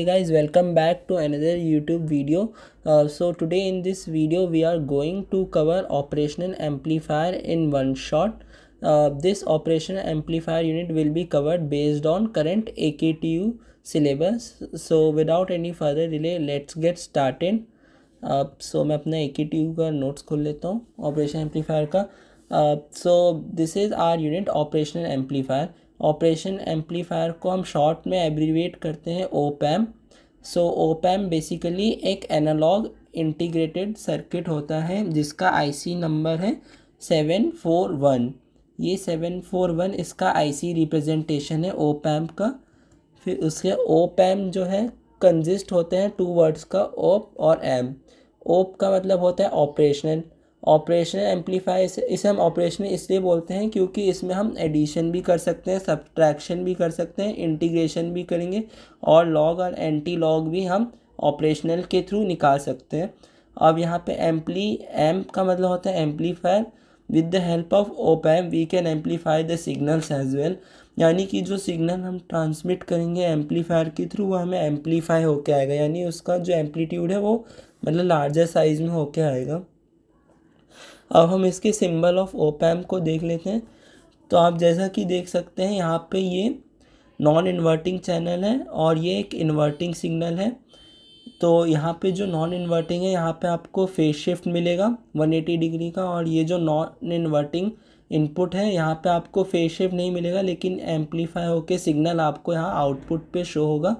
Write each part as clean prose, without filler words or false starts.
Hey guys, welcome back to another YouTube video. So today in this video we are going to cover operational amplifier in one shot. This operational amplifier unit will be covered based on current AKTU syllabus. So without any further delay, let's get started. So मैं अपना AKTU का notes खोल लेता हूँ operation amplifier का. So this is our unit operational amplifier. Operation amplifier को हम short में एब्रीविएट करते हैं ओपैम. सो ओपैम बेसिकली एक एनालॉग इंटीग्रेटेड सर्किट होता है जिसका आईसी नंबर है 741. ये 741 इसका आईसी रिप्रेजेंटेशन है ओपैम का. फिर उसके ओपैम जो है कंजिस्ट होते हैं टू वर्ड्स का, ओप और एम. ओप का मतलब होता है ऑपरेशनल. ऑपरेशनल एम्पलीफायर इसे हम ऑपरेशनल इसलिए बोलते हैं क्योंकि इसमें हम एडिशन भी कर सकते हैं, सब्ट्रैक्शन भी कर सकते हैं, इंटीग्रेशन भी करेंगे और लॉग और एंटी लॉग भी हम ऑपरेशनल के थ्रू निकाल सकते हैं. अब यहाँ पे एम्प का मतलब होता है amplifier. With the help of op amp we can amplify the signals as well. यानी कि जो सिग्नल हम ट्रांसमिट करेंगे एम्पलीफायर के थ्रू वो हमें एम्पलीफाई होके आएगा, यानी उसका जो एम्पलीट्यूड है वो मतलब लार्जर साइज में होके आएगा. अब हम इसके सिंबल ऑफ ओप एम्प को देख लेते हैं. तो आप जैसा कि देख सकते हैं यहाँ पे ये नॉन इन्वर्टिंग चैनल है और ये एक इन्वर्टिंग सिग्नल है. तो यहाँ पे जो नॉन इन्वर्टिंग है यहाँ पे आपको फेज शिफ्ट मिलेगा 180 डिग्री का, और ये जो नॉन इन्वर्टिंग इनपुट है यहाँ पे आपको फेज शिफ्ट नहीं मिलेगा, लेकिन एम्पलीफाई होके सिग्नल आपको यहाँ आउटपुट पे शो होगा.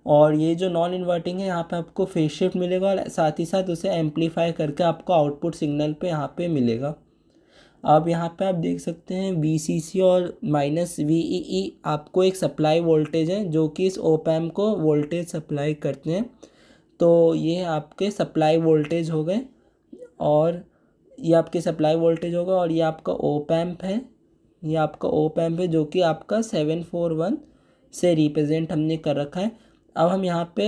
और ये जो नॉन इन्वर्टिंग है यहाँ पे आपको फेज शिफ्ट मिलेगा और साथ ही साथ उसे एम्पलीफाई करके आपको आउटपुट सिग्नल पे यहाँ पे मिलेगा. अब यहाँ पे आप देख सकते हैं VCC और -VEE आपको एक सप्लाई वोल्टेज है जो कि इस ओप एम्प को वोल्टेज सप्लाई करते हैं. तो ये आपके सप्लाई वोल्टेज हो गए और ये आपके सप्लाई वोल्टेज होगा और ये आपका ओप एम्प है. ये आपका ओप एम्प है जो कि आपका 741 से रिप्रेजेंट हमने कर रखा है. अब हम यहाँ पे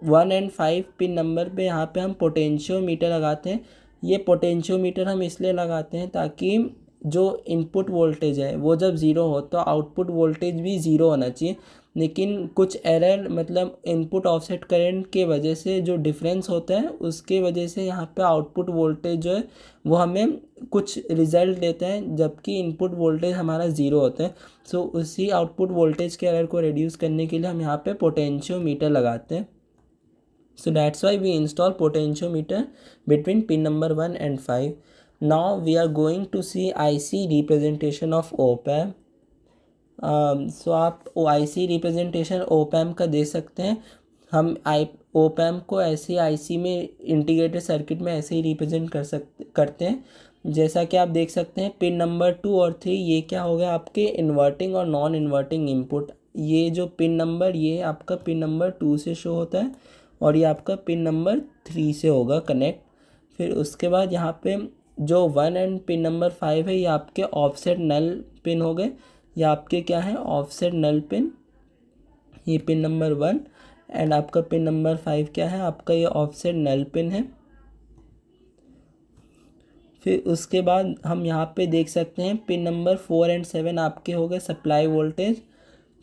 1 और 5 पिन नंबर पे यहाँ पे हम पोटेंशियोमीटर लगाते हैं. ये पोटेंशियोमीटर हम इसलिए लगाते हैं ताकि जो इनपुट वोल्टेज है वो जब ज़ीरो हो तो आउटपुट वोल्टेज भी ज़ीरो होना चाहिए. लेकिन कुछ एरर मतलब इनपुट ऑफसेट करंट के वजह से जो डिफरेंस होता है उसके वजह से यहाँ पे आउटपुट वोल्टेज जो है वो हमें कुछ रिज़ल्ट देता है जबकि इनपुट वोल्टेज हमारा ज़ीरो होता है. सो उसी आउटपुट वोल्टेज के एरर को रिड्यूस करने के लिए हम यहाँ पे पोटेंशियोमीटर लगाते हैं. So that's why we install potentiometer between pin number 1 and 5. Now we are going to see IC representation of op amp. So आप IC representation op amp का दे सकते हैं. हम op amp को ऐसे IC में इंटीग्रेटेड सर्किट में ऐसे ही रिप्रेजेंट करते हैं. जैसा कि आप देख सकते हैं पिन नंबर 2 और 3 ये क्या हो गया आपके इन्वर्टिंग और नॉन इन्वर्टिंग इनपुट. ये जो पिन नंबर ये आपका पिन नंबर 2 से शो होता है और ये आपका पिन नंबर 3 से होगा कनेक्ट. फिर उसके बाद यहाँ पे जो 1 एंड पिन नंबर 5 है ये आपके ऑफसेट नल पिन हो गए. ये आपके क्या है ऑफसेट नल पिन. ये पिन नंबर 1 एंड आपका पिन नंबर 5 क्या है आपका ये ऑफसेट नल पिन है. फिर उसके बाद हम यहाँ पे देख सकते हैं पिन नंबर 4 एंड 7 आपके हो गए सप्लाई वोल्टेज.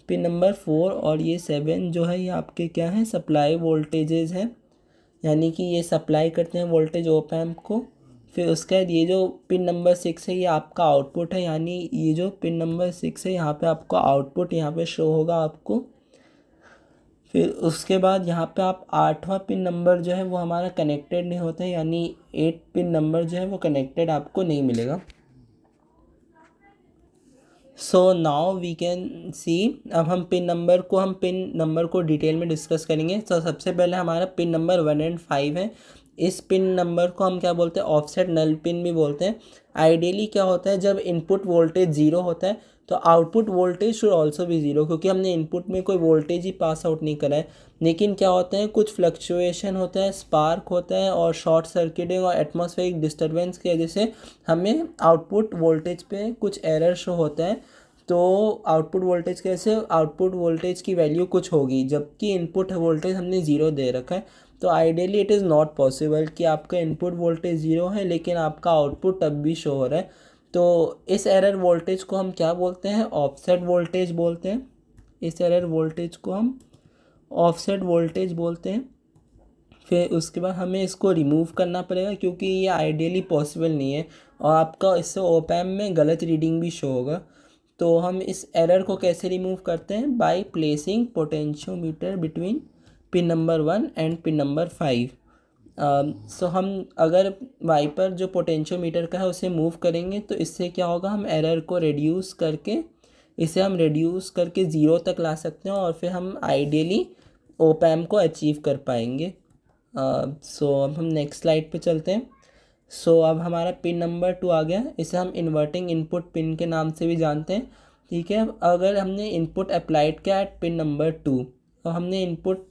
पिन नंबर 4 और ये 7 जो है ये आपके क्या हैं सप्लाई वोल्टेजेस हैं, यानी कि ये सप्लाई करते हैं वोल्टेज ओप एम्प को. फिर उसके बाद ये जो पिन नंबर 6 है ये आपका आउटपुट है, यानी ये जो पिन नंबर 6 है यहाँ पे आपको आउटपुट यहाँ पे शो होगा आपको. फिर उसके बाद यहाँ पे आप 8वां पिन नंबर जो है वो हमारा कनेक्टेड नहीं होता है, यानी 8 पिन नंबर जो है वो कनेक्टेड आपको नहीं मिलेगा. So now we can see. अब हम पिन नंबर को डिटेल में डिस्कस करेंगे. तो सबसे पहले हमारा पिन नंबर 1 एंड 5 है. इस पिन नंबर को हम क्या बोलते हैं ऑफसेट नल पिन भी बोलते हैं. आइडियली क्या होता है जब इनपुट वोल्टेज ज़ीरो होता है तो आउटपुट वोल्टेज शुड ऑल्सो भी ज़ीरो, क्योंकि हमने इनपुट में कोई वोल्टेज ही पास आउट नहीं करा है. लेकिन क्या होता है कुछ फ्लक्चुएशन होता है, स्पार्क होता है और शॉर्ट सर्किटिंग और एटमॉस्फेरिक डिस्टर्बेंस की वजह से हमें आउटपुट वोल्टेज पे कुछ एरर शो होता है. तो आउटपुट वोल्टेज कैसे आउटपुट वोल्टेज की वैल्यू कुछ होगी जबकि इनपुट वोल्टेज हमने ज़ीरो दे रखा है. तो ideally it is not possible कि आपका इनपुट वोल्टेज ज़ीरो है लेकिन आपका आउटपुट तब भी शो हो रहा है. तो इस एरर वोल्टेज को हम क्या बोलते हैं ऑफसेट वोल्टेज बोलते हैं. इस एरर वोल्टेज को हम ऑफसेट वोल्टेज बोलते हैं। फिर उसके बाद हमें इसको रिमूव करना पड़ेगा क्योंकि ये आइडियली पॉसिबल नहीं है और आपका इससे ऑप एम्प में गलत रीडिंग भी शो होगा। तो हम इस एरर को कैसे रिमूव करते हैं, by placing potentiometer between pin number 1 and pin number 5। सो हम अगर वाइपर जो पोटेंशियोमीटर का है उसे मूव करेंगे तो इससे क्या होगा, हम एरर को रिड्यूस करके इसे हम रिड्यूस करके 0 तक ला सकते हैं और फिर हम आइडियली ऑप एम्प को अचीव कर पाएंगे। सो अब हम नेक्स्ट स्लाइड पे चलते हैं। सो अब हमारा पिन नंबर 2 आ गया, इसे हम इन्वर्टिंग इनपुट पिन के नाम से भी जानते हैं। ठीक है, अगर हमने इनपुट अप्लाइड किया एट पिन नंबर 2 और हमने इनपुट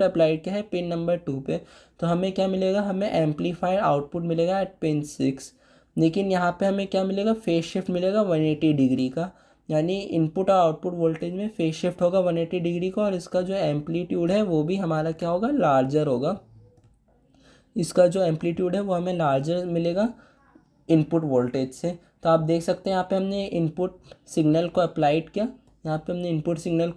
अप्लाइड किया है पिन नंबर 2 पे, तो हमें क्या मिलेगा, हमें एम्पलीफायर आउटपुट मिलेगा एट पिन 6। लेकिन यहाँ पे हमें क्या मिलेगा, फेज शिफ्ट मिलेगा 180 डिग्री का, यानी इनपुट और आउटपुट वोल्टेज में फेज शिफ्ट होगा 180 डिग्री का और इसका जो एम्पलीट्यूड है वो भी हमारा क्या होगा, लार्जर होगा। इसका जो एम्पलीट्यूड है वो हमें लार्जर मिलेगा इनपुट वोल्टेज से। तो आप देख सकते हैं यहाँ पे हमने इनपुट सिग्नल को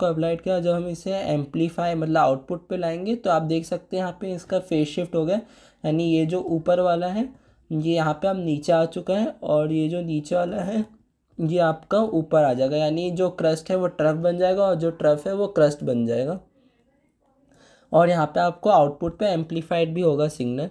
अप्लाइड किया, जब हम इसे एम्पलीफाई मतलब आउटपुट पे लाएंगे तो आप देख सकते हैं यहाँ पे इसका फेज शिफ्ट हो गया, यानी ये जो ऊपर वाला है ये यहाँ पे अब नीचे आ चुका है और ये जो नीचे वाला है ये आपका ऊपर आ जाएगा, यानी जो क्रस्ट है वो ट्रफ बन जाएगा और जो ट्रफ है वो क्रस्ट बन जाएगा। और यहाँ पे आपको आउटपुट पे एम्पलीफाइड भी होगा सिग्नल।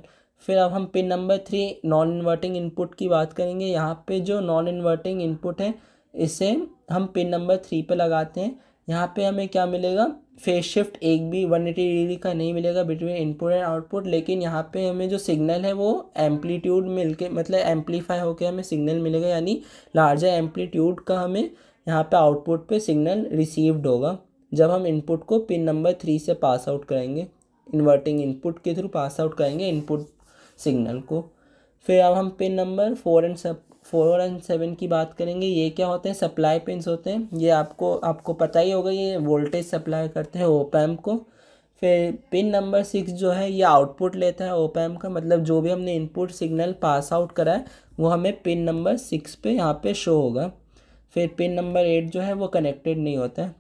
फिर अब हम pin number 3 non inverting input की बात करेंगे। यहाँ पे जो नॉन इन्वर्टिंग इनपुट है इसे हम पिन नंबर 3 पे लगाते हैं। यहाँ पे हमें क्या मिलेगा, फेज शिफ्ट एक भी 180 डिग्री का नहीं मिलेगा बिटवीन इनपुट एंड आउटपुट, लेकिन यहाँ पे हमें जो सिग्नल है वो एम्पलीट्यूड मिलके मतलब एम्पलीफाई होकर हमें सिग्नल मिलेगा, यानी लार्जर एम्पलीट्यूड का हमें यहाँ पे आउटपुट पे सिग्नल रिसीव्ड होगा जब हम इनपुट को पिन नंबर 3 से पास आउट करेंगे, इन्वर्टिंग इनपुट के थ्रू पास आउट करेंगे इनपुट सिग्नल को। फिर अब हम पिन नंबर 4 एंड 7 की बात करेंगे। ये क्या होते हैं, सप्लाई पिन्स होते हैं। ये आपको पता ही होगा, ये वोल्टेज सप्लाई करते हैं ओप एम्प को। फिर पिन नंबर 6 जो है ये आउटपुट लेता है ओप एम्प का, मतलब जो भी हमने इनपुट सिग्नल पास आउट करा है वो हमें पिन नंबर 6 पे यहाँ पे शो होगा। फिर पिन नंबर 8 जो है वो कनेक्टेड नहीं होता है।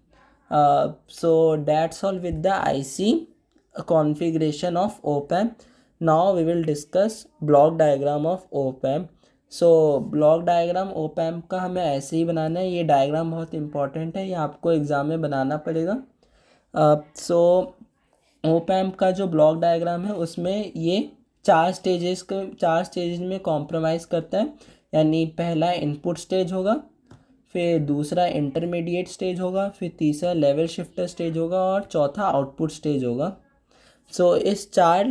So that's all with the IC configuration of op-amp. Now we will discuss block diagram of op-amp. So block diagram op-amp का हमें ऐसे ही बनाना है। ये डायग्राम बहुत इंपॉर्टेंट है, ये आपको एग्ज़ाम में बनाना पड़ेगा। So op-amp का जो ब्लॉक डायग्राम है उसमें ये 4 स्टेजेस में कॉम्प्रोमाइज़ करता है। यानी पहला इनपुट स्टेज होगा, फिर दूसरा इंटरमीडिएट स्टेज होगा, फिर तीसरा लेवल शिफ्टर स्टेज होगा और चौथा आउटपुट स्टेज होगा। सो इस 4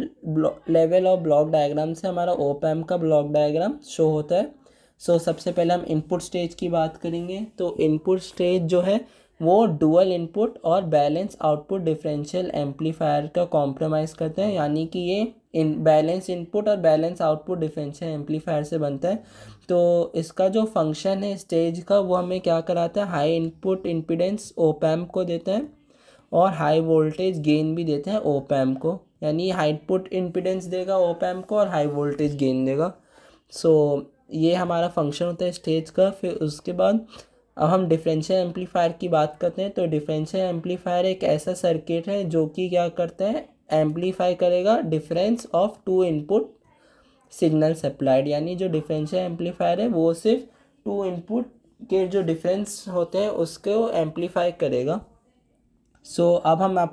लेवल और ब्लॉक डायग्राम से हमारा ओप एम्प का ब्लॉक डायग्राम शो होता है। सो सबसे पहले हम इनपुट स्टेज की बात करेंगे। तो इनपुट स्टेज जो है वो डुअल इनपुट और बैलेंस आउटपुट डिफरेंशियल एम्पलीफायर का कॉम्प्रोमाइज़ करते हैं, यानी कि ये बैलेंस इनपुट और बैलेंस आउटपुट डिफरेंशियल एम्पलीफायर से बनता है। तो इसका जो फंक्शन है स्टेज का वो हमें क्या कराता है, हाई इनपुट इम्पीडेंस ओप एम्प को देता है और हाई वोल्टेज गेन भी देते हैं ओप एम्प को, यानी हाई इनपुट इम्पीडेंस देगा ओप एम्प को और हाई वोल्टेज गेन देगा। सो ये हमारा फंक्शन होता है स्टेज का। फिर उसके बाद अब हम डिफरेंशियल एम्पलीफायर की बात करते हैं। तो डिफरेंशियल एम्पलीफायर एक ऐसा सर्किट है जो कि क्या करता है, एम्पलीफाई करेगा difference of 2 input signal supplied, यानी जो डिफरेंशियल एम्पलीफायर है वो सिर्फ 2 इनपुट के जो डिफरेंस होते हैं उसको एम्पलीफाई करेगा। सो अब मैं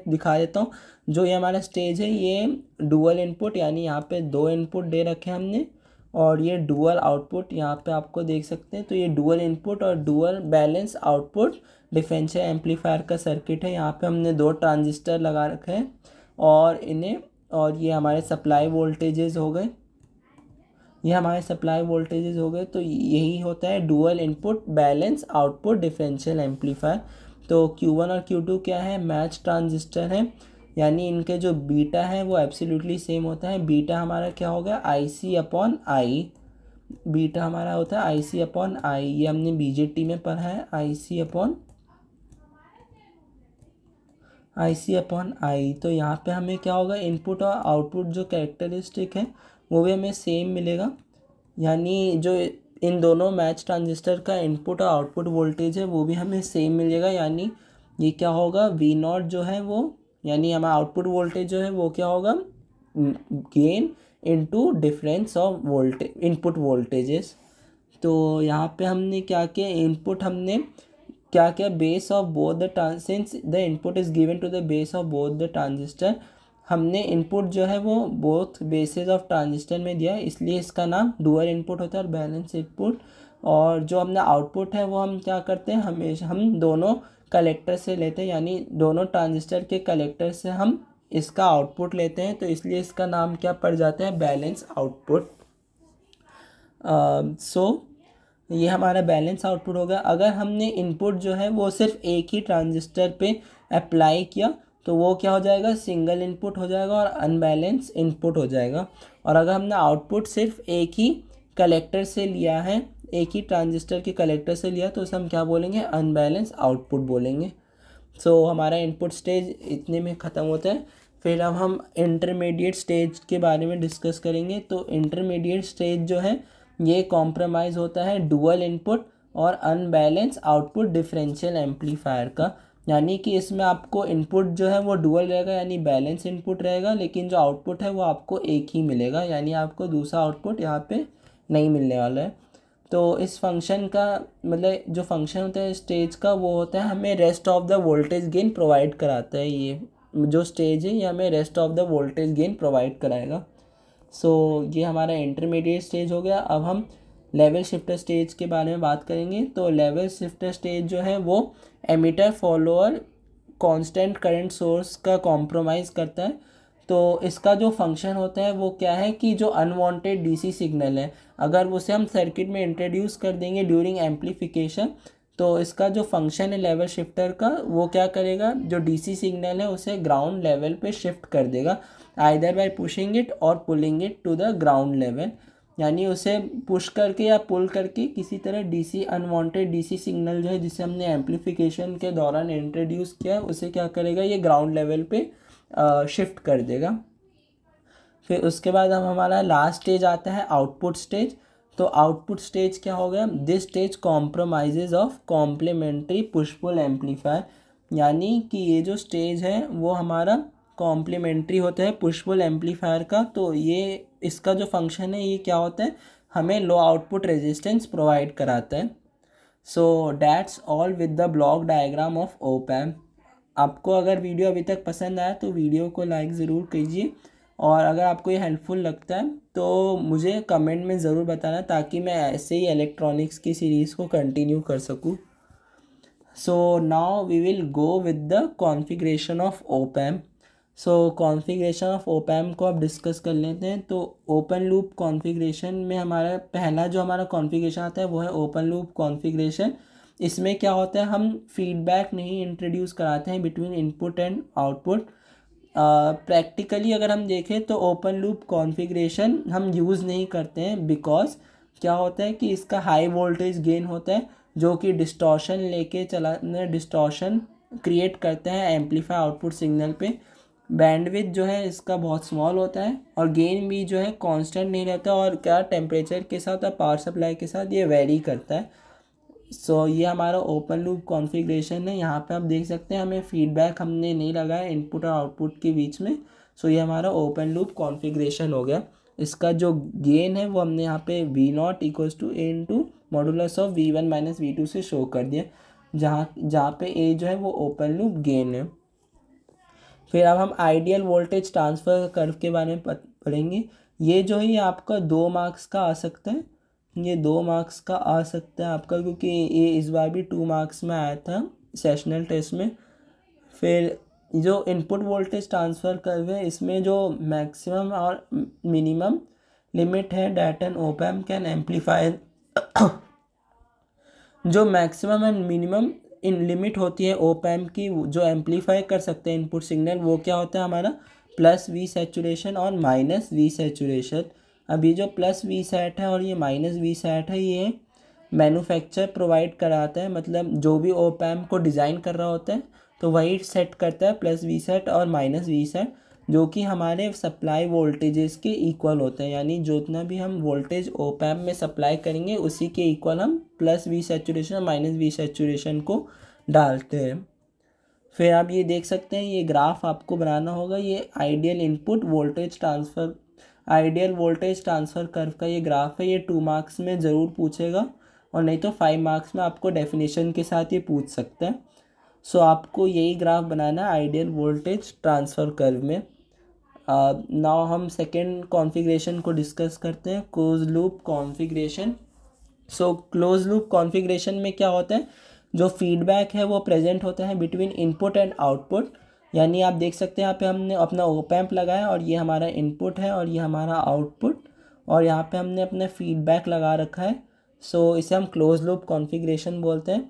दिखा देता हूँ। जो ये हमारा स्टेज है ये डुअल इनपुट, यानी यहाँ पे 2 इनपुट दे रखे हैं हमने और ये डुअल आउटपुट यहाँ पे आपको देख सकते हैं। तो ये डुअल इनपुट और dual balance output differential amplifier का सर्किट है। यहाँ पे हमने 2 ट्रांजिस्टर लगा रखे हैं और ये हमारे सप्लाई वोल्टेजेस हो गए, तो यही होता है dual input balance output differential amplifier. तो Q1 और Q2 क्या है, मैच ट्रांजिस्टर है, यानी इनके जो बीटा है वो एब्सोल्युटली सेम होता है। बीटा हमारा क्या होगा, IC/I, बीटा हमारा होता है IC/I। ये हमने BJT में पढ़ा है, IC/I। तो यहाँ पे हमें क्या होगा, इनपुट और आउटपुट जो कैरेक्टरिस्टिक है वो भी हमें सेम मिलेगा, यानी जो इन दोनों मैच ट्रांजिस्टर का इनपुट और आउटपुट वोल्टेज है वो भी हमें सेम मिलेगा, यानी ये क्या होगा, V0 जो है वो, यानी हमारा आउटपुट वोल्टेज जो है वो क्या होगा, gain into difference of voltage input voltages. तो यहाँ पे हमने क्या किया, इनपुट हमने क्या किया, base of both the since the input is given to the base of both the transistor, हमने इनपुट जो है वो बोथ बेसिस ऑफ ट्रांजिस्टर में दिया, इसलिए इसका नाम डुअल इनपुट होता है और बैलेंस इनपुट। और जो हमने आउटपुट है वो हम क्या करते हैं, हमेशा हम दोनों कलेक्टर से लेते हैं, यानी दोनों ट्रांजिस्टर के कलेक्टर से हम इसका आउटपुट लेते हैं, तो इसलिए इसका नाम क्या पड़ जाता है, बैलेंस आउटपुट। सो ये हमारा बैलेंस आउटपुट होगा। अगर हमने इनपुट जो है वो सिर्फ एक ही ट्रांजिस्टर पे अप्लाई किया तो वो क्या हो जाएगा, सिंगल इनपुट हो जाएगा और अनबैलेंस इनपुट हो जाएगा। और अगर हमने आउटपुट सिर्फ एक ही कलेक्टर से लिया है, एक ही ट्रांजिस्टर के कलेक्टर से लिया, तो उसे हम क्या बोलेंगे, अनबैलेंस आउटपुट बोलेंगे। सो हमारा इनपुट स्टेज इतने में ख़त्म होता है। फिर अब हम इंटरमीडिएट स्टेज के बारे में डिस्कस करेंगे। तो इंटरमीडिएट स्टेज जो है ये कॉम्प्रोमाइज़ होता है डुअल इनपुट और अनबैलेंस आउटपुट डिफरेंशियल एम्पलीफायर का, यानी कि इसमें आपको इनपुट जो है वो डुअल रहेगा यानी बैलेंस इनपुट रहेगा, लेकिन जो आउटपुट है वो आपको एक ही मिलेगा, यानी आपको दूसरा आउटपुट यहाँ पे नहीं मिलने वाला है। तो इस फंक्शन का मतलब जो फंक्शन होता है स्टेज का वो होता है, हमें rest of the voltage gain provide कराता है। ये जो स्टेज है ये हमें rest of the voltage gain provide कराएगा। सो ये हमारा इंटरमीडिएट स्टेज हो गया। अब हम लेवल शिफ्टर स्टेज के बारे में बात करेंगे। तो लेवल शिफ्टर स्टेज जो है वो emitter follower constant current source का कॉम्प्रोमाइज़ करता है। तो इसका जो फंक्शन होता है वो क्या है कि जो अनवांटेड डीसी सिग्नल है, अगर उसे हम सर्किट में इंट्रोड्यूस कर देंगे ड्यूरिंग एम्पलीफिकेशन, तो इसका जो फंक्शन है लेवल शिफ्टर का वो क्या करेगा, जो डीसी सिग्नल है उसे ग्राउंड लेवल पे शिफ्ट कर देगा, आइदर बाय पुशिंग इट और pulling it to the ground level, यानी उसे पुश करके या पुल करके किसी तरह डीसी अनवांटेड डीसी सिग्नल जो है जिसे हमने एम्पलीफिकेशन के दौरान इंट्रोड्यूस किया उसे क्या करेगा, ये ग्राउंड लेवल पे शिफ्ट कर देगा। फिर उसके बाद अब हमारा लास्ट स्टेज आता है आउटपुट स्टेज। तो आउटपुट स्टेज क्या हो गया, this stage compromises of complementary push pull amplifier, यानी कि ये जो स्टेज है वो हमारा कॉम्प्लीमेंट्री होता है पुश पुल एम्पलीफायर का। तो ये इसका जो फंक्शन है ये क्या होता है, हमें लो आउटपुट रेजिस्टेंस प्रोवाइड कराता है। सो that's all with the block diagram of op amp. आपको अगर वीडियो अभी तक पसंद आया तो वीडियो को लाइक ज़रूर कीजिए, और अगर आपको ये हेल्पफुल लगता है तो मुझे कमेंट में ज़रूर बताना ताकि मैं ऐसे ही इलेक्ट्रॉनिक्स की सीरीज़ को कंटिन्यू कर सकूँ। So now we will go with the configuration of op amp. So configuration of op amp को अब डिस्कस कर लेते हैं। तो ओपन लूप कॉन्फ़िगरेशन में हमारा पहला जो हमारा कॉन्फ़िगरेशन आता है वो है ओपन लूप कॉन्फ़िगरेशन। इसमें क्या होता है, हम फीडबैक नहीं इंट्रोड्यूस कराते हैं between input and output. Practically अगर हम देखें तो ओपन लूप कॉन्फ़िगरेशन हम यूज़ नहीं करते हैं, बिकॉज क्या होता है कि इसका हाई वोल्टेज गेन होता है जो कि डिस्टॉर्शन लेके डिस्टॉर्शन क्रिएट करते हैं एम्पलीफाई आउटपुट सिग्नल पे। बैंडविड्थ जो है इसका बहुत स्मॉल होता है और गेन भी जो है कांस्टेंट नहीं रहता, और क्या टेम्परेचर के साथ और पावर सप्लाई के साथ ये वेरी करता है। सो ये हमारा ओपन लूप कॉन्फ़िगरेशन है। यहाँ पे आप देख सकते हैं हमें फीडबैक हमने नहीं लगाया इनपुट और आउटपुट के बीच में। सो ये हमारा ओपन लूप कॉन्फ़िगरेशन हो गया। इसका जो गेन है वो हमने यहाँ पे V0 equals to A into modulus of V1 minus V2 से शो कर दिया, जहाँ पे ए जो है वो ओपन लूप गेन है। फिर अब हम आइडियल वोल्टेज ट्रांसफ़र कर्व के बारे में पढ़ेंगे। ये जो है ये आपका 2 मार्क्स का आ सकता है, ये 2 मार्क्स का आ सकता है आपका, क्योंकि ये इस बार भी 2 मार्क्स में आया था सेशनल टेस्ट में। फिर जो इनपुट वोल्टेज ट्रांसफ़र कर्व है इसमें जो मैक्सिमम और मिनिमम लिमिट है that an op amp can amplify, जो maximum and minimum in limit होती है ओप एम्प की जो एम्पलीफाई कर सकते हैं इनपुट सिग्नल, वो क्या होता है हमारा प्लस वी सैचुरेशन और माइनस वी सैचुरेशन। अब ये जो प्लस वी सैट है और ये माइनस वी सैट है ये मैन्युफैक्चर प्रोवाइड कराता है, मतलब जो भी ओप एम्प को डिज़ाइन कर रहा होता है तो वही सेट करता है प्लस वी सेट और माइनस वी सेट, जो कि हमारे सप्लाई वोल्टेजेस के इक्वल होते हैं, यानी जितना भी हम वोल्टेज ओप एम्प में सप्लाई करेंगे उसी के इक्वल हम प्लस वी सैचुरेशन और माइनस वी सैचुरेशन को डालते हैं। फिर आप ये देख सकते हैं, ये ग्राफ आपको बनाना होगा, ये आइडियल वोल्टेज ट्रांसफ़र कर्व का ये ग्राफ है। ये 2 मार्क्स में ज़रूर पूछेगा और नहीं तो 5 मार्क्स में आपको डेफिनेशन के साथ ये पूछ सकते हैं। सो आपको यही ग्राफ बनाना है आइडियल वोल्टेज ट्रांसफ़र कर्व में। नाउ हम सेकेंड कॉन्फ़िगरेशन को डिस्कस करते हैं, close loop configuration. So close loop configuration में क्या होता है, जो फीडबैक है वो प्रेजेंट होता है बिटवीन इनपुट एंड आउटपुट। यानी आप देख सकते हैं यहाँ पे हमने अपना ओप एम्प लगाया और ये हमारा इनपुट है और ये हमारा आउटपुट, और यहाँ पे हमने अपना फीडबैक लगा रखा है। सो इसे हम क्लोज लूप कॉन्फ़िगरेशन बोलते हैं।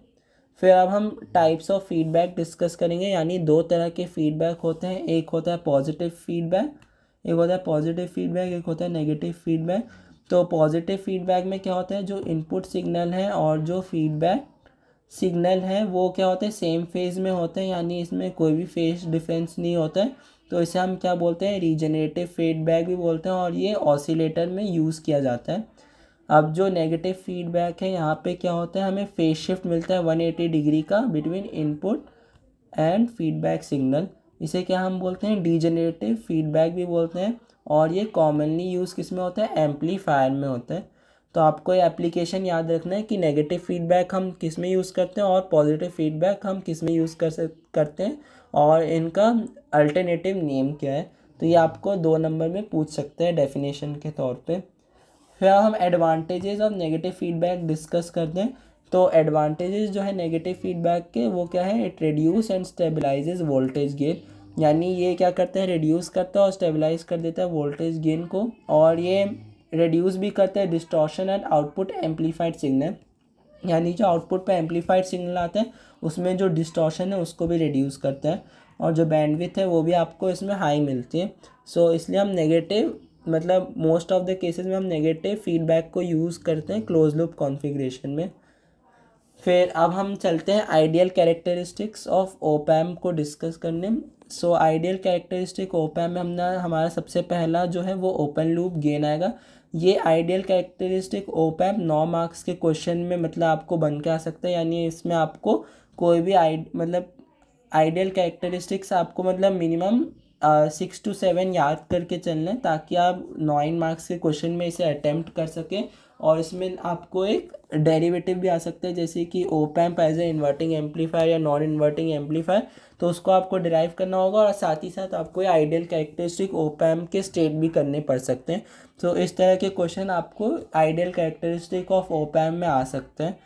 फिर अब हम टाइप्स ऑफ फीडबैक डिस्कस करेंगे, यानी 2 तरह के फीडबैक होते हैं, एक होता है पॉजिटिव फीडबैक, एक होता है नेगेटिव फीडबैक। तो पॉजिटिव फीडबैक में क्या होता है, जो इनपुट सिग्नल है और जो फीडबैक सिग्नल है वो क्या होते हैं, सेम फेज़ में होते हैं, यानी इसमें कोई भी फेज डिफरेंस नहीं होता है। तो इसे हम क्या बोलते हैं, रीजनरेटिव फीडबैक भी बोलते हैं, और ये ऑसिलेटर में यूज़ किया जाता है। अब जो नेगेटिव फीडबैक है, यहाँ पे क्या होता है, हमें फेज शिफ्ट मिलता है 180 डिग्री का between input and feedback signal. इसे क्या हम बोलते हैं, डीजेनरेटिव फीडबैक भी बोलते हैं, और ये कॉमनली यूज़ किस में होता है, एम्पलीफायर में होता है। तो आपको ये एप्लीकेशन याद रखना है कि नेगेटिव फीडबैक हम किस में यूज़ करते हैं और पॉजिटिव फीडबैक हम किस में यूज़ करते हैं, और इनका अल्टरनेटिव नेम क्या है। तो ये आपको 2 नंबर में पूछ सकते हैं डेफिनेशन के तौर पे। फिर हम advantages of negative feedback discuss करते हैं। तो एडवांटेजेस जो है नेगेटिव फीडबैक के, वो क्या है, it reduce and stabilises voltage gain. यानी ये क्या करता है, रिड्यूस करता है और स्टेबलाइज कर देता है वोल्टेज गेन को, और ये रिड्यूस भी करता है distortion and output amplified signal. यानी जो आउटपुट पे एम्पलीफाइड सिग्नल आते हैं उसमें जो डिस्टॉर्शन है उसको भी रिड्यूस करता है, और जो बैंडविड्थ है वो भी आपको इसमें हाई मिलती है। सो इसलिए हम नेगेटिव, मतलब मोस्ट ऑफ द केसेस में हम नेगेटिव फीडबैक को यूज़ करते हैं क्लोज लूप कॉन्फ़िगरेशन में। फिर अब हम चलते हैं ideal characteristics of op amp को डिस्कस करने। So ideal characteristic op amp में हमारा सबसे पहला जो है वो ओपन लूप गेन आएगा। ये ideal characteristic op amp 9 marks के क्वेश्चन में मतलब आपको बन के आ सकता है, यानी इसमें आपको कोई भी आइडियल कैरेक्टरिस्टिक्स आपको मतलब मिनिमम 6 to 7 याद करके चलना है, ताकि आप 9 मार्क्स के क्वेश्चन में इसे अटैम्प्ट कर सकें। और इसमें आपको एक डेरिवेटिव भी आ सकता है, जैसे कि op amp as a inverting amplifier या नॉन इन्वर्टिंग एम्पलीफायर, तो उसको आपको डिराइव करना होगा, और साथ ही साथ आपको ये आइडियल कैरेक्टरिस्टिक ओप एम्प के स्टेट भी करने पड़ सकते हैं। तो इस तरह के क्वेश्चन आपको ideal characteristic of op amp में आ सकते हैं।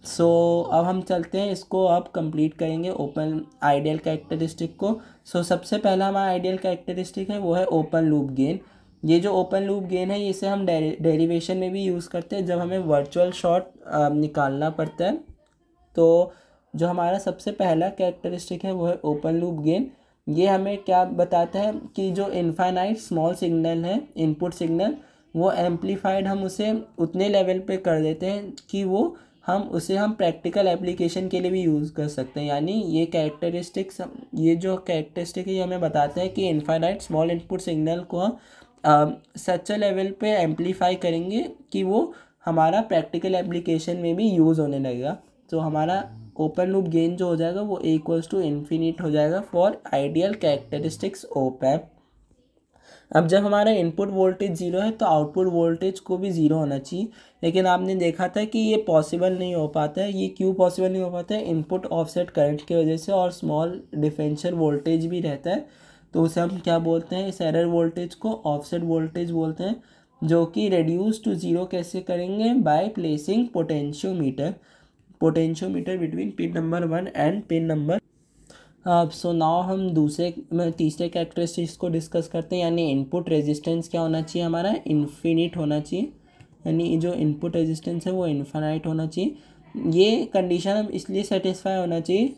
सो अब हम चलते हैं, इसको आप कंप्लीट करेंगे ओपन आइडियल कैरेक्टरिस्टिक को। सो सबसे पहला हमारा आइडियल कैरेक्टरिस्टिक है वो है ओपन लूप गेन। ये जो ओपन लूप गेन है इसे हम डेरिवेशन में भी यूज़ करते हैं जब हमें वर्चुअल शॉर्ट निकालना पड़ता है। तो जो हमारा सबसे पहला कैरेक्टरिस्टिक है वो है ओपन लूप गेन। ये हमें क्या बताता है कि जो इनफाइनाइट स्मॉल सिग्नल है, इनपुट सिग्नल, वो एम्पलीफाइड हम उसे उतने लेवल पे कर देते हैं कि वो हम प्रैक्टिकल एप्लीकेशन के लिए भी यूज़ कर सकते हैं। यानी ये जो कैरेक्टरिस्टिक है ये हमें बताते हैं कि इनफाइनाइट स्मॉल इनपुट सिग्नल को हम सच लेवल पे एम्पलीफाई करेंगे कि वो हमारा प्रैक्टिकल एप्लीकेशन में भी यूज़ होने लगेगा। तो हमारा ओपन लूप गेन जो हो जाएगा वो =इन्फिनिट हो जाएगा for ideal characteristics op amp. अब जब हमारा इनपुट वोल्टेज ज़ीरो है तो आउटपुट वोल्टेज को भी ज़ीरो होना चाहिए, लेकिन आपने देखा था कि ये पॉसिबल नहीं हो पाता है। ये क्यों पॉसिबल नहीं हो पाता है, इनपुट ऑफसेट करंट की वजह से, और स्मॉल डिफरेंशियल वोल्टेज भी रहता है। तो उसे हम क्या बोलते हैं, इस एरर वोल्टेज को ऑफसेट वोल्टेज बोलते हैं, जो कि रिड्यूस टू ज़ीरो कैसे करेंगे, by placing potentiometer between pin number 1 and pin number. So now हम तीसरे कैरेक्टरिस्टिक्स को डिस्कस करते हैं, यानी इनपुट रेजिस्टेंस क्या होना चाहिए, हमारा इन्फिनिट होना चाहिए। यानी जो इनपुट रेजिस्टेंस है वो इन्फिनाइट होना चाहिए। ये कंडीशन हम इसलिए सेटिस्फाई होना चाहिए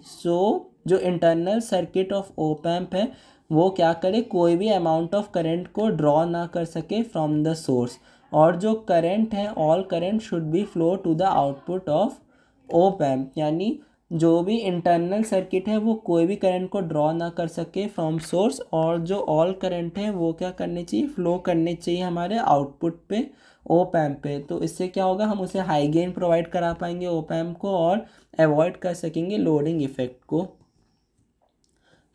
जो internal circuit of op amp है वो क्या करे, कोई भी अमाउंट ऑफ करंट को ड्रॉ ना कर सके फ्रॉम द सोर्स, और जो करंट है all current should be flow to the output of op amp. यानी जो भी इंटरनल सर्किट है वो कोई भी करंट को ड्रॉ ना कर सके फ्रॉम सोर्स, और जो ऑल करंट है वो क्या करने चाहिए, फ्लो करने चाहिए हमारे आउटपुट पे, ओप एम्प पे। तो इससे क्या होगा, हम उसे हाई गेन प्रोवाइड करा पाएंगे ओप एम्प को, और अवॉइड कर सकेंगे लोडिंग इफेक्ट को।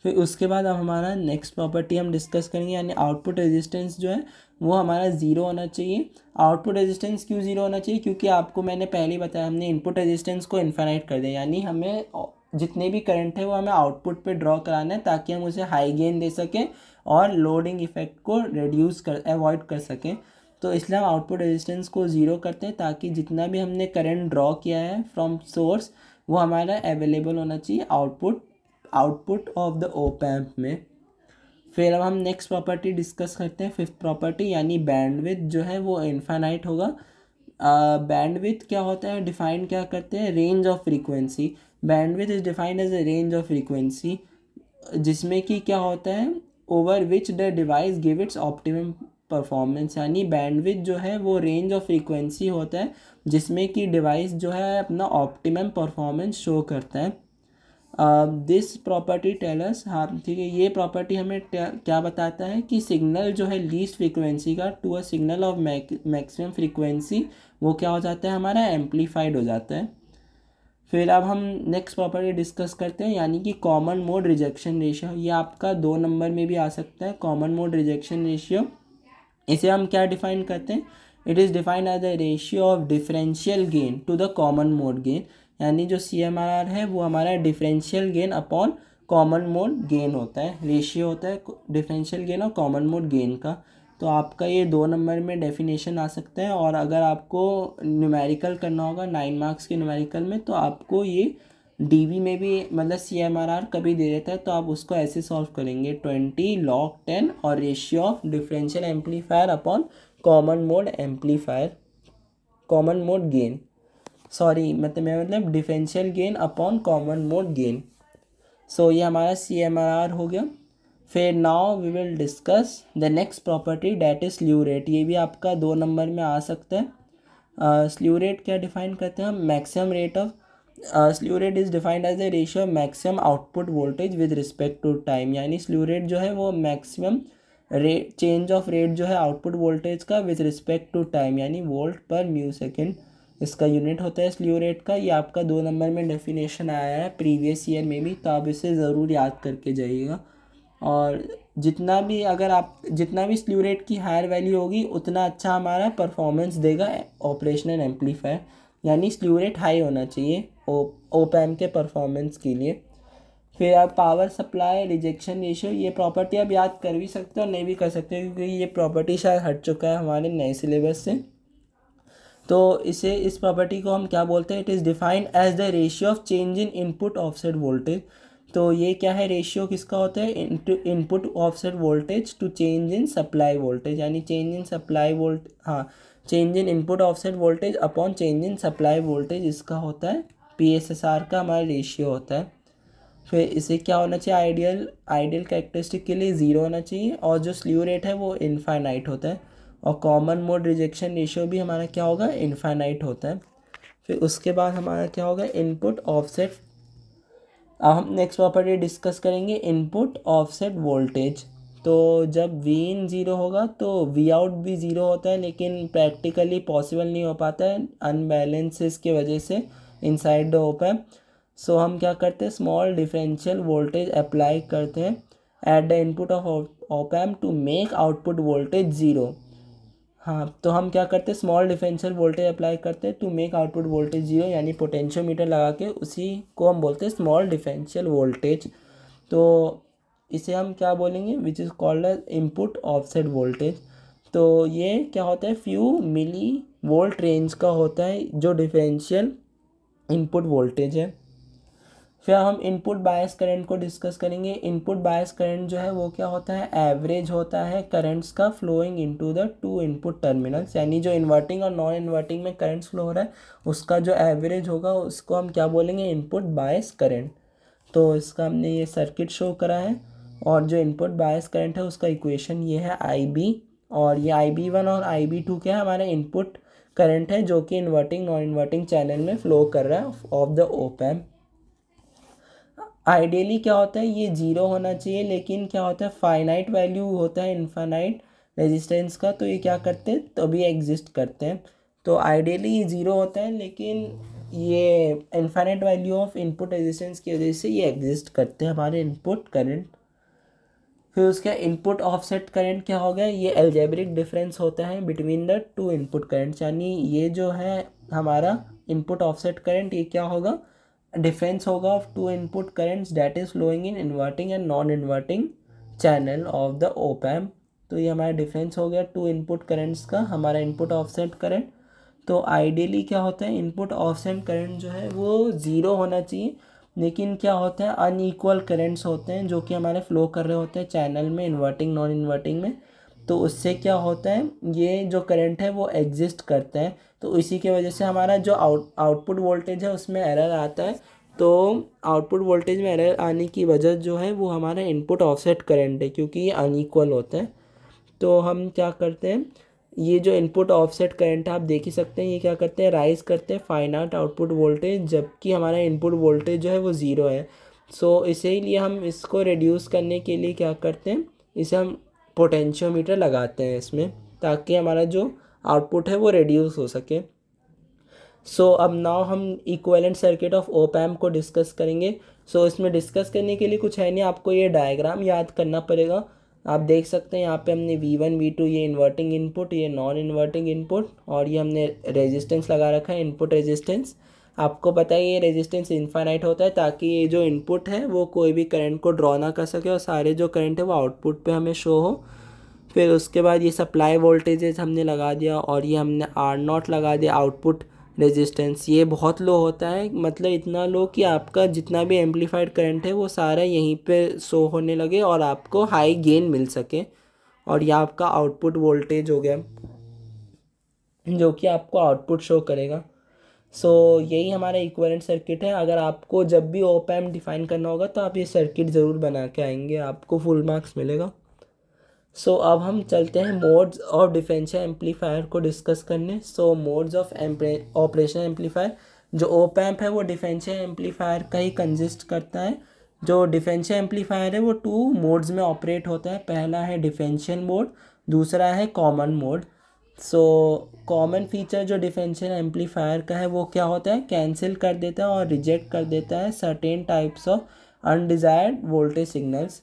फिर उसके बाद अब हमारा नेक्स्ट प्रॉपर्टी हम डिस्कस करेंगे, यानी आउटपुट रेजिस्टेंस जो है वो हमारा ज़ीरो होना चाहिए। आउटपुट रेजिस्टेंस क्यों ज़ीरो होना चाहिए? क्योंकि आपको मैंने पहले ही बताया, हमने इनपुट रेजिस्टेंस को इनफाइनाइट कर दिया, यानी हमें जितने भी करंट है वो हमें आउटपुट पे ड्रॉ कराना है ताकि हम उसे हाई गेन दे सकें और लोडिंग इफेक्ट को अवॉइड कर सकें। तो इसलिए हम आउटपुट रेजिस्टेंस को ज़ीरो करते हैं ताकि जितना भी हमने करंट ड्रॉ किया है फ्रॉम सोर्स वो हमारा अवेलेबल होना चाहिए output of the op amp में। फिर अब हम नेक्स्ट प्रॉपर्टी डिस्कस करते हैं, फिफ्थ प्रॉपर्टी, यानी बैंडविड्थ जो है वो इनफाइनाइट होगा। बैंडविड्थ क्या होता है, डिफाइन क्या करते हैं, range of frequency. Bandwidth is defined as a range of frequency, जिसमें कि क्या होता है, over which the device give its optimum performance. यानी बैंडविड्थ जो है वो रेंज ऑफ फ्रीक्वेंसी होता है जिसमें कि डिवाइस जो है अपना ऑप्टिमम परफॉर्मेंस शो करता है। दिस प्रॉपर्टी टेलस, हाँ ठीक है, ये प्रॉपर्टी हमें क्या बताता है कि सिग्नल जो है लीस्ट फ्रीक्वेंसी का to a signal of maximum frequency वो क्या हो जाता है, हमारा एम्पलीफाइड हो जाता है। फिर अब हम नेक्स्ट प्रॉपर्टी डिस्कस करते हैं, यानी कि कॉमन मोड रिजेक्शन रेशियो। ये आपका 2 नंबर में भी आ सकता है, कॉमन मोड रिजेक्शन रेशियो। इसे हम क्या डिफाइन करते हैं, it is defined as the ratio of differential gain to the common mode gain. यानी जो CMRR है वो हमारा differential gain upon common mode gain होता है, रेशियो होता है डिफरेंशियल गेन और कॉमन मोड गेन का। तो आपका ये 2 नंबर में डेफिनेशन आ सकता है, और अगर आपको न्यूमेरिकल करना होगा 9 मार्क्स के न्यूमेरिकल में तो आपको ये DV में भी मतलब CMRR कभी दे देता है तो आप उसको ऐसे सॉल्व करेंगे, 20 log 10 और ratio of differential amplifier upon common mode gain, sorry मतलब differential gain upon common mode gain. So ये हमारा CMRR हो गया। फिर now we will discuss the next property, that is slew rate. ये भी आपका 2 नंबर में आ सकता है। स्ल्यू रेट क्या डिफाइन करते हैं हम, maximum rate of slew rate is defined as a ratio of maximum output voltage with respect to time. यानी स्ल्यू रेट जो है वो maximum rate change of rate जो है आउटपुट वोल्टेज का विद रिस्पेक्ट टू टाइम, यानी volt पर mu second इसका यूनिट होता है स्ल्यू रेट का। ये आपका 2 नंबर में डेफिनेशन आया है प्रीवियस ईयर में भी, तो आप इसे ज़रूर याद करके जाइएगा। और जितना भी स्ल्यू रेट की हायर वैल्यू होगी उतना अच्छा हमारा परफॉर्मेंस देगा ऑपरेशनल एम्पलीफायर, यानी स्ल्यू रेट हाई होना चाहिए ओप एम्प के परफॉर्मेंस के लिए। फिर आप पावर सप्लाई रिजेक्शन रेशियो, ये प्रॉपर्टी आप याद कर भी सकते हो और नहीं भी कर सकते क्योंकि ये प्रॉपर्टी शायद हट चुका है हमारे नए सिलेबस से। तो इस प्रॉपर्टी को हम क्या बोलते हैं, it is defined as the ratio of change in input offset voltage. तो ये क्या है, रेशियो किसका होता है, input offset voltage to change in supply voltage, यानी change in input offset voltage upon change in supply voltage, इसका होता है PSSR का हमारा रेशियो होता है। फिर इसे क्या होना चाहिए, आइडियल कैरेक्टरिस्टिक के लिए 0 होना चाहिए, और जो स्ल्यू रेट है वो इनफाइनाइट होता है, और कॉमन मोड रिजेक्शन रेशियो भी हमारा क्या होगा, इनफाइनाइट होता है। फिर उसके बाद हमारा क्या होगा, इनपुट ऑफसेट। अब हम नेक्स्ट प्रॉपर्टी डिस्कस करेंगे, इनपुट ऑफसेट वोल्टेज। तो जब Vin 0 होगा तो Vout भी 0 होता है, लेकिन प्रैक्टिकली पॉसिबल नहीं हो पाता है अनबैलेंसेस की वजह से इनसाइड द ओप एम्प। सो हम क्या करते हैं, स्मॉल डिफरेंशियल वोल्टेज अप्लाई करते हैं at the input of op amp to make output voltage 0। हाँ, तो हम क्या करते हैं, स्मॉल डिफरेंशियल वोल्टेज अप्लाई करते हैं टू मेक आउटपुट वोल्टेज 0, यानी पोटेंशियोमीटर लगा के उसी को हम बोलते हैं स्मॉल डिफरेंशियल वोल्टेज। तो इसे हम क्या बोलेंगे, which is called as input offset voltage. तो ये क्या होता है, फ्यू मिली वोल्ट रेंज का होता है जो डिफरेंशियल इनपुट वोल्टेज है। फिर हम इनपुट बायस करंट को डिस्कस करेंगे। इनपुट बायस करंट जो है वो क्या होता है, एवरेज होता है करंट्स का flowing into the 2 input terminals, यानी जो इन्वर्टिंग और नॉन इन्वर्टिंग में करंट्स फ्लो हो रहा है उसका जो एवरेज होगा उसको हम क्या बोलेंगे, इनपुट बायस करंट। तो इसका हमने ये सर्किट शो करा है, और जो इनपुट बायस करंट है उसका इक्वेशन ये है IB, और ये IB1 और IB2 क्या है, हमारा इनपुट करंट है जो कि इन्वर्टिंग नॉन इन्वर्टिंग चैनल में फ्लो कर रहा है of the op amp. Ideally क्या होता है, ये 0 होना चाहिए, लेकिन क्या होता है, फाइनाइट वैल्यू होता है इनफाइनाइट रेजिस्टेंस का, तो ये क्या करते हैं, तभी एग्जिस्ट करते हैं। तो आइडियली ये 0 होता है, लेकिन ये infinite value of input resistance की वजह से ये एग्जिस्ट करते हैं हमारे इनपुट करंट। फिर उसका इनपुट ऑफसेट करंट क्या हो गया, ये अलजेब्रिक डिफरेंस होता है between the two input currents, यानी ये जो है हमारा इनपुट ऑफसेट करंट ये क्या होगा, डिफरेंस होगा of two input currents that is flowing in inverting and non inverting channel of the op amp. तो ये हमारा डिफरेंस हो गया टू इनपुट करंट्स का, हमारा इनपुट ऑफसेट करंट। तो आइडियली क्या होता है, इनपुट ऑफसेट करंट जो है वो ज़ीरो होना चाहिए, लेकिन क्या होता है अनईक्वल करंट्स होते हैं जो कि हमारे फ्लो कर रहे होते हैं चैनल में, इन्वर्टिंग नॉन इन्वर्टिंग में। तो उससे क्या होता है, ये जो करंट है वो एग्जिस्ट करता है, तो इसी की वजह से हमारा जो आउटपुट वोल्टेज है उसमें एरर आता है। तो आउटपुट वोल्टेज में एरर आने की वजह जो है वो हमारा इनपुट ऑफसेट करंट है, क्योंकि ये अनईक्वल होता है। तो हम क्या करते हैं, ये जो इनपुट ऑफसेट करंट है आप देख ही सकते हैं, ये क्या करते हैं, राइज करते हैं फाइनाइट आउटपुट वोल्टेज, जबकि हमारा इनपुट वोल्टेज जो है वो ज़ीरो है। सो इसीलिए हम इसको रिड्यूस करने के लिए क्या करते हैं, इसे हम पोटेंशियोमीटर लगाते हैं इसमें, ताकि हमारा जो आउटपुट है वो रिड्यूस हो सके। सो अब नाउ हम equivalent circuit of op amp को डिस्कस करेंगे। सो इसमें डिस्कस करने के लिए कुछ है नहीं, आपको ये डायग्राम याद करना पड़ेगा। आप देख सकते हैं यहाँ पे हमने V1 V2 ये इन्वर्टिंग इनपुट, ये नॉन इन्वर्टिंग इनपुट, और ये हमने रेजिस्टेंस लगा रखा है इनपुट रेजिस्टेंस। आपको पता है ये रेजिस्टेंस इनफाइनाइट होता है, ताकि ये जो इनपुट है वो कोई भी करंट को ड्रॉ ना कर सके और सारे जो करंट है वो आउटपुट पे हमें शो हो। फिर उसके बाद ये सप्लाई वोल्टेजेस हमने लगा दिया, और ये हमने R0 लगा दिया आउटपुट रेजिस्टेंस। ये बहुत लो होता है, मतलब इतना लो कि आपका जितना भी एम्पलीफाइड करंट है वो सारा यहीं पे शो होने लगे और आपको हाई गेन मिल सके। और ये आपका आउटपुट वोल्टेज हो गया जो कि आपको आउटपुट शो करेगा। सो यही हमारा इक्विवेलेंट सर्किट है। अगर आपको जब भी ओप एम्प डिफाइन करना होगा तो आप ये सर्किट ज़रूर बना के आएंगे, आपको फुल मार्क्स मिलेगा। सो अब हम चलते हैं मोड्स ऑफ डिफरेंशियल एम्पलीफायर को डिस्कस करने। सो मोड्स ऑफ ऑपरेशन एम्पलीफायर, जो ओप एम्प है वो डिफरेंशियल एम्पलीफायर का ही कंसिस्ट करता है। जो डिफरेंशियल एम्पलीफायर है वो टू मोड्स में ऑपरेट होता है, पहला है डिफरेंशियल मोड, दूसरा है common mode. So common feature जो डिफरेंशियल एम्पलीफायर का है वो क्या होता है, कैंसिल कर देता है और रिजेक्ट कर देता है certain types of undesired voltage signals.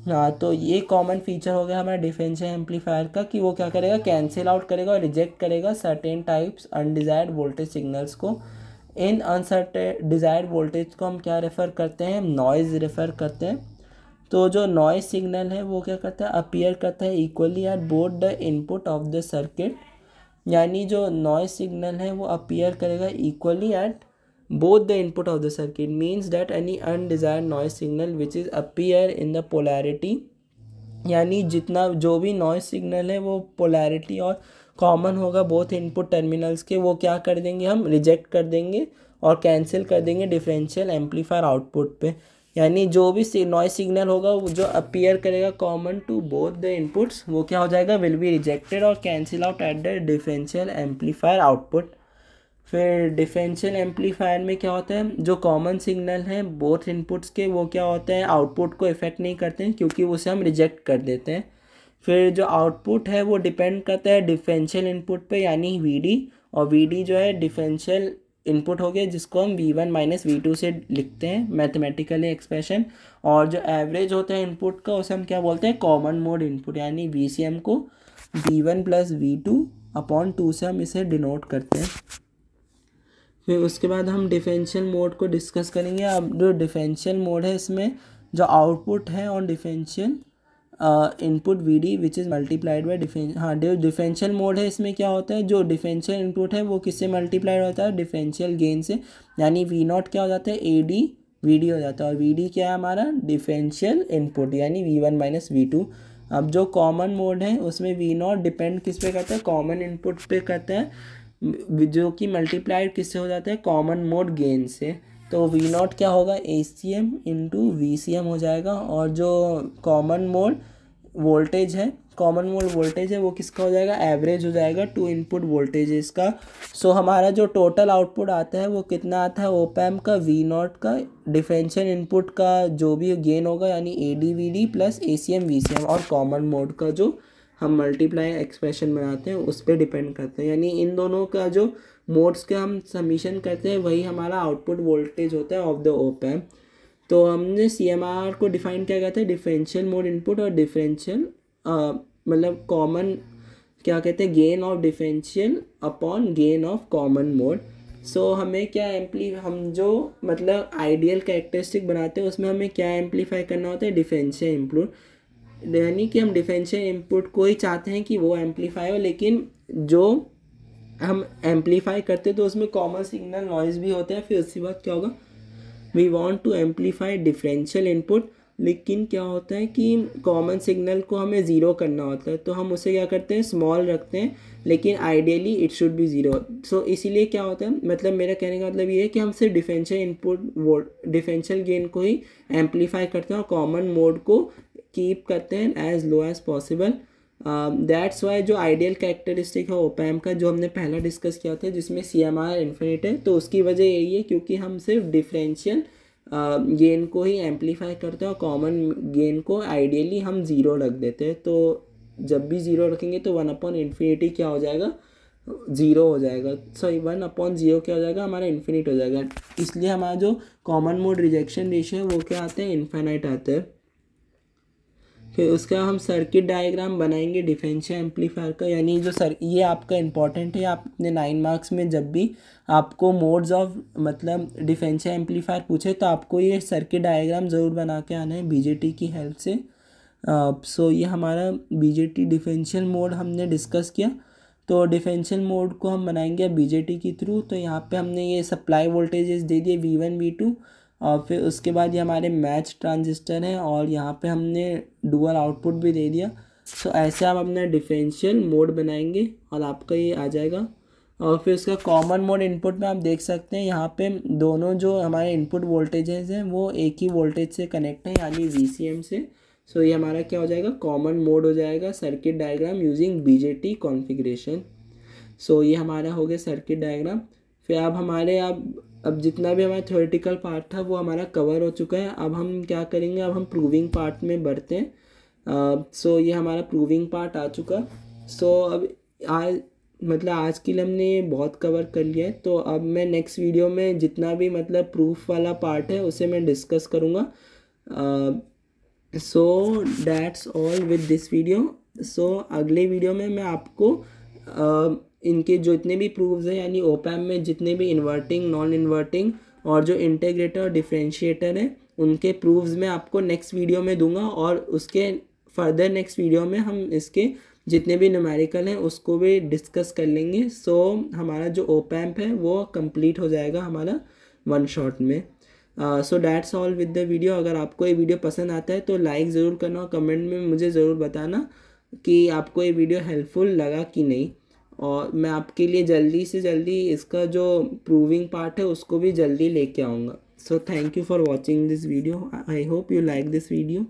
हाँ, तो ये कॉमन फीचर हो गया हमारा डिफरेंशियल एम्पलीफायर का, कि वो क्या करेगा, कैंसिल आउट करेगा और रिजेक्ट करेगा certain types undesired voltage signals को। इन अनसर्टेन डिजायर्ड वोल्टेज को हम क्या रेफ़र करते हैं, नॉइज़ रेफ़र करते हैं। तो जो नॉइज़ सिग्नल है वो क्या करता है, अपीयर करता है equally at both the input of the circuit, यानी जो नॉइज़ सिग्नल है वो अपीयर करेगा equally at both the input of the circuit, means that any undesired noise signal which is appear in the polarity, यानी जितना जो भी noise signal है वो पोलैरिटी और कॉमन होगा बोथ इनपुट टर्मिनल्स के, वो क्या कर देंगे, हम रिजेक्ट कर देंगे और कैंसिल कर देंगे डिफरेंशियल एम्पलीफायर आउटपुट पे। यानी जो भी नॉइज सिग्नल होगा वो जो अपीयर करेगा common to both the inputs, वो क्या हो जाएगा, विल बी रिजेक्टेड और cancel out at the differential amplifier output. फिर डिफरेंशियल एम्पलीफायर में क्या होता है, जो कॉमन सिग्नल है बोथ इनपुट्स के वो क्या होते हैं, आउटपुट को इफ़ेक्ट नहीं करते हैं, क्योंकि उसे हम रिजेक्ट कर देते हैं। फिर जो आउटपुट है वो डिपेंड करता है डिफरेंशियल इनपुट पे, यानी Vd, और Vd जो है डिफरेंशियल इनपुट हो गया जिसको हम V1 माइनस V2 से लिखते हैं मैथमेटिकली एक्सप्रेशन। और जो एवरेज होता है इनपुट का उसे हम क्या बोलते हैं, कॉमन मोड इनपुट, यानी VCM को V1 प्लस V2 अपॉन 2 से हम इसे डिनोट करते हैं। फिर उसके बाद हम डिफरेंशियल मोड को डिस्कस करेंगे। अब जो डिफरेंशियल मोड है इसमें जो आउटपुट है on differential input Vd which is multiplied by जो डिफरेंशियल मोड है इसमें क्या होता है, जो डिफरेंशियल इनपुट है वो किससे मल्टीप्लाइड होता है, डिफरेंशियल गेन से, यानी V0 क्या हो जाता है, AD Vd हो जाता है, और Vd क्या है हमारा डिफरेंशियल इनपुट, यानी V1 माइनस V2। अब जो कॉमन मोड है उसमें V0 डिपेंड किस पे करता है, कॉमन इनपुट पे करता है, जो कि मल्टीप्लाइड किससे हो जाता है, कॉमन मोड गेन से। तो V0 क्या होगा, ACM इंटू VCM हो जाएगा। और जो कॉमन मोड वोल्टेज है वो किसका हो जाएगा, एवरेज हो जाएगा टू इनपुट वोल्टेजेस का। सो हमारा जो टोटल आउटपुट आता है वो कितना आता है, ओप एम्प का V0 का डिफरेंशियल इनपुट का जो भी गेन होगा, यानी AD Vd plus ACM VCM, और कॉमन मोड का जो हम मल्टीप्लाई एक्सप्रेशन बनाते हैं उस पर डिपेंड करते हैं, यानी इन दोनों का जो मोड्स के हम समीशन करते हैं वही हमारा आउटपुट वोल्टेज होता है ऑफ द ओप एम्प। तो हमने CMR को डिफाइन क्या कहते हैं, डिफरेंशियल मोड इनपुट और डिफरेंशियल मतलब कॉमन क्या कहते हैं, gain of differential upon gain of common mode. So हमें क्या हम जो मतलब आइडियल कैरेक्टरिस्टिक बनाते हैं उसमें हमें क्या एम्पलीफाई करना होता है, डिफरेंशियल इनपुट, यानी कि हम डिफरेंशियल इनपुट को ही चाहते हैं कि वो एम्पलीफाई हो, लेकिन जो हम एम्पलीफाई करते तो उसमें कॉमन सिग्नल नॉइज़ भी होता है। फिर उसके बाद क्या होगा, we want to amplify differential input, लेकिन क्या होता है कि कॉमन सिग्नल को हमें ज़ीरो करना होता है, तो हम उसे क्या करते हैं, स्मॉल रखते हैं, लेकिन ideally it should be zero. So इसीलिए क्या होता है, मतलब मेरा कहने का मतलब ये है कि हम सिर्फ डिफरेंशियल इनपुट डिफरेंशियल गेन को ही एम्पलीफाई करते हैं और कॉमन मोड को कीप करते हैं as low as possible. That's why जो आइडियल कैरेक्टरिस्टिक है ओपैम्प का, जो हमने पहला डिस्कस किया था जिसमें CMR इन्फिनिट है, तो उसकी वजह यही है क्योंकि हम सिर्फ डिफरेंशियल गेन को ही एम्पलीफाई करते हैं और कॉमन गेन को आइडियली हम ज़ीरो रख देते हैं। तो जब भी ज़ीरो रखेंगे तो 1/∞ क्या हो जाएगा, ज़ीरो हो जाएगा। सॉरी 1/0 क्या हो जाएगा, हमारा इन्फिनिट हो जाएगा। इसलिए हमारा जो कॉमन मोड रिजेक्शन रेशियो है वो क्या आते हैं, इन्फिनिट आते हैं। फिर उसका हम सर्किट डायग्राम बनाएंगे डिफरेंशियल एम्पलीफायर का, यानी जो ये आपका इंपॉर्टेंट है। आप अपने 9 मार्क्स में जब भी आपको मोड्स ऑफ मतलब डिफरेंशियल एम्पलीफायर पूछे तो आपको ये सर्किट डायग्राम ज़रूर बना के आना है BJT की हेल्प से। सो ये हमारा BJT डिफरेंशियल मोड हमने डिस्कस किया। तो डिफरेंशियल मोड को हम बनाएंगे BJT के थ्रू। तो यहाँ पे हमने ये सप्लाई वोल्टेजेस दे दिए V1 V2, और फिर उसके बाद ये हमारे मैच ट्रांजिस्टर हैं और यहाँ पे हमने डुअल आउटपुट भी दे दिया। सो ऐसे आप अपना डिफरेंशियल मोड बनाएंगे और आपका ये आ जाएगा। और फिर उसका कॉमन मोड इनपुट में आप देख सकते हैं यहाँ पे दोनों जो हमारे इनपुट वोल्टेजेस हैं वो एक ही वोल्टेज से कनेक्ट हैं, यानी VCM से। सो ये हमारा क्या हो जाएगा, कॉमन मोड हो जाएगा circuit diagram using BJT configuration. So ये हमारा हो गया सर्किट डायग्राम। फिर अब जितना भी हमारा थ्योरेटिकल पार्ट था वो हमारा कवर हो चुका है। अब हम क्या करेंगे, अब हम प्रूविंग पार्ट में बढ़ते हैं। सो ये हमारा प्रूविंग पार्ट आ चुका। सो अब आज के लिए हमने बहुत कवर कर लिया है। तो अब मैं नेक्स्ट वीडियो में जितना भी मतलब प्रूफ वाला पार्ट है उसे मैं डिस्कस करूँगा। So that's all with this video. So अगले वीडियो में मैं आपको इनके जो इतने भी प्रूफ्स हैं, यानी ओपैम्प में जितने भी इन्वर्टिंग, नॉन इन्वर्टिंग और जो इंटीग्रेटर और डिफरेंशिएटर हैं उनके प्रूफ्स मैं आपको नेक्स्ट वीडियो में दूंगा। और उसके फर्दर नेक्स्ट वीडियो में हम इसके जितने भी न्यूमेरिकल हैं उसको भी डिस्कस कर लेंगे। सो हमारा जो ओपैम्प है वो कंप्लीट हो जाएगा हमारा 1 शॉट में। सो that's all with the video. अगर आपको ये वीडियो पसंद आता है तो लाइक ज़रूर करना और कमेंट में मुझे ज़रूर बताना कि आपको ये वीडियो हेल्पफुल लगा कि नहीं। और मैं आपके लिए जल्दी से जल्दी इसका जो प्रूविंग पार्ट है उसको भी जल्दी लेके आऊँगा। So thank you for watching this video. I hope you like this video.